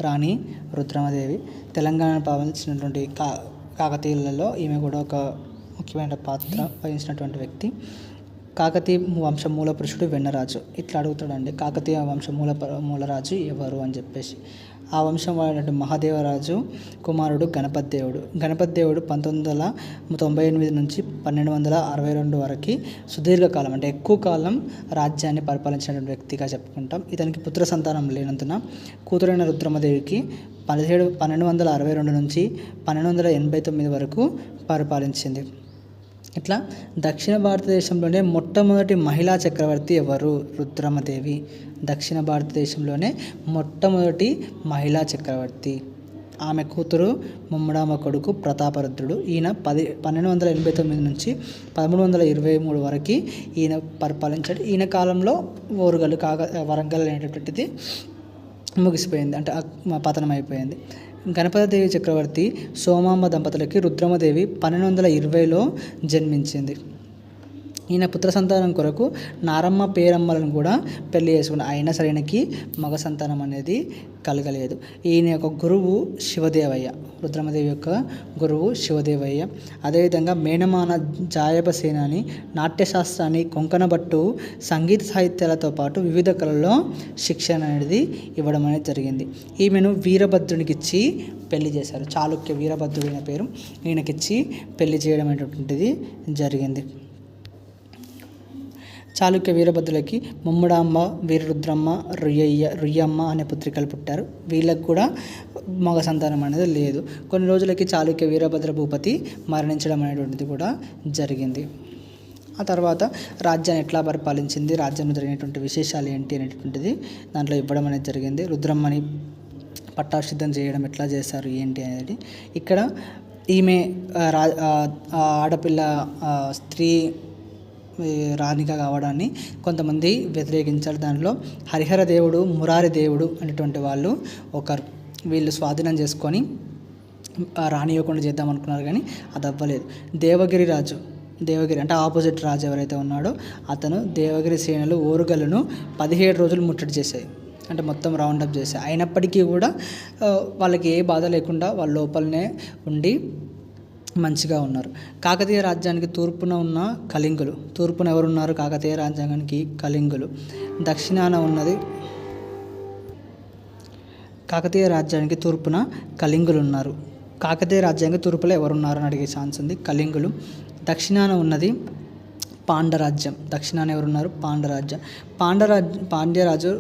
రాణి రుద్రమదేవి. తెలంగాణను పాలించినటువంటి కాకతీయులలో ఈమె కూడా ఒక ముఖ్యమైన పాత్ర వహించినటువంటి వ్యక్తి. కాకతీయ వంశ మూల పురుషుడు వెన్నరాజు. ఇట్లా అడుగుతాడండి, కాకతీయ వంశ మూలరాజు ఎవరు అని చెప్పేసి. ఆ వంశం వాడినటువంటి మహాదేవరాజు కుమారుడు గణపతి దేవుడు. గణపతి దేవుడు 1998 నుంచి 1262 వరకు సుదీర్ఘకాలం, అంటే ఎక్కువ కాలం రాజ్యాన్ని పరిపాలించినటువంటి వ్యక్తిగా చెప్పుకుంటాం. ఇతనికి పుత్ర సంతానం లేనందున కూతురైన రుద్రమదేవికి 1262 నుంచి 1289 వరకు పరిపాలించింది. ఇట్లా దక్షిణ భారతదేశంలోనే మొట్టమొదటి మహిళా చక్రవర్తి ఎవరు? రుద్రమదేవి. దక్షిణ భారతదేశంలోనే మొట్టమొదటి మహిళా చక్రవర్తి. ఆమె కూతురు ముమ్మడామ కొడుకు ప్రతాపరుద్రుడు. ఈయన 1289 నుంచి 1323 వరకు ఈయన పరిపాలించాడు. ఈయన కాలంలో ఓరుగల్లు వరంగల్ అనేటటువంటిది ముగిసిపోయింది, అంటే పతనం అయిపోయింది. గణపతిదేవి చక్రవర్తి సోమాంబ దంపతులకి రుద్రమదేవి 1220లో జన్మించింది. ఈయన పుత్ర సంతానం కొరకు నారమ్మ పేరమ్మలను కూడా పెళ్లి చేసుకున్నాడు. అయినా సరే ఈయనకి మగ సంతానం అనేది కలగలేదు. ఈయన యొక్క గురువు శివదేవయ్య. రుద్రమదేవి యొక్క గురువు శివదేవయ్య. అదేవిధంగా మేనమాన జాయపసేనాని నాట్యశాస్త్రాన్ని, కొంకణబట్టు, సంగీత సాహిత్యాలతో పాటు వివిధ కళల్లో శిక్షణ అనేది ఇవ్వడం అనేది జరిగింది. ఈమెను వీరభద్రునికిచ్చి పెళ్లి చేశారు. చాళుక్య వీరభద్రుడు అయిన పేరు ఈయనకిచ్చి పెళ్లి చేయడం అనేటువంటిది జరిగింది. చాళుక్య వీరభద్రులకి ముమ్మడాంబ, వీరరుద్రమ్మ, రుయ్యమ్మ అనే పుత్రికలు పుట్టారు. వీళ్ళకు కూడా మగ సంతానం అనేది లేదు. కొన్ని రోజులకి చాళుక్య వీరభద్ర భూపతి మరణించడం అనేటువంటిది కూడా జరిగింది. ఆ తర్వాత రాజ్యాన్ని ఎట్లా పరిపాలించింది, రాజ్యంలో జరిగినటువంటి విశేషాలు ఏంటి అనేటువంటిది దాంట్లో ఇవ్వడం అనేది జరిగింది. రుద్రమ్మని పట్టాభిషిద్ధం చేయడం ఎట్లా చేశారు ఏంటి అనేది. ఇక్కడ ఈమె ఆడపిల్ల స్త్రీ రాణిగా కావడాన్ని కొంతమంది వ్యతిరేకించారు. దాంట్లో హరిహర దేవుడు, మురారి దేవుడు అనేటువంటి వాళ్ళు ఒకరు. వీళ్ళు స్వాధీనం చేసుకొని రానివ్వకుండా చేద్దాం అనుకున్నారు, కానీ అది అవ్వలేదు. దేవగిరి అంటే ఆపోజిట్ రాజు ఎవరైతే ఉన్నాడో అతను దేవగిరి సేనలు ఓరుగల్లును 17 రోజులు ముట్టడి చేశాయి, అంటే మొత్తం రౌండప్ చేశాయి. అయినప్పటికీ కూడా వాళ్ళకి ఏ బాధ లేకుండా వాళ్ళ లోపలనే ఉండి మంచిగా ఉన్నారు. కాకతీయ రాజ్యానికి తూర్పున ఉన్న కళింగులు. తూర్పున ఎవరున్నారు? కాకతీయ రాజ్యాంగానికి కళింగులు. దక్షిణాన ఉన్నది కాకతీయ రాజ్యానికి తూర్పున కళింగులు ఉన్నారు. కాకతీయ రాజ్యానికి తూర్పులో ఎవరున్నారు అని అడిగే ఛాన్స్ ఉంది. కళింగులు. దక్షిణాన ఉన్నది పాండ్యరాజ్యం. దక్షిణాన ఎవరున్నారు? పాండ్యరాజ్యం. పాండ్యరాజు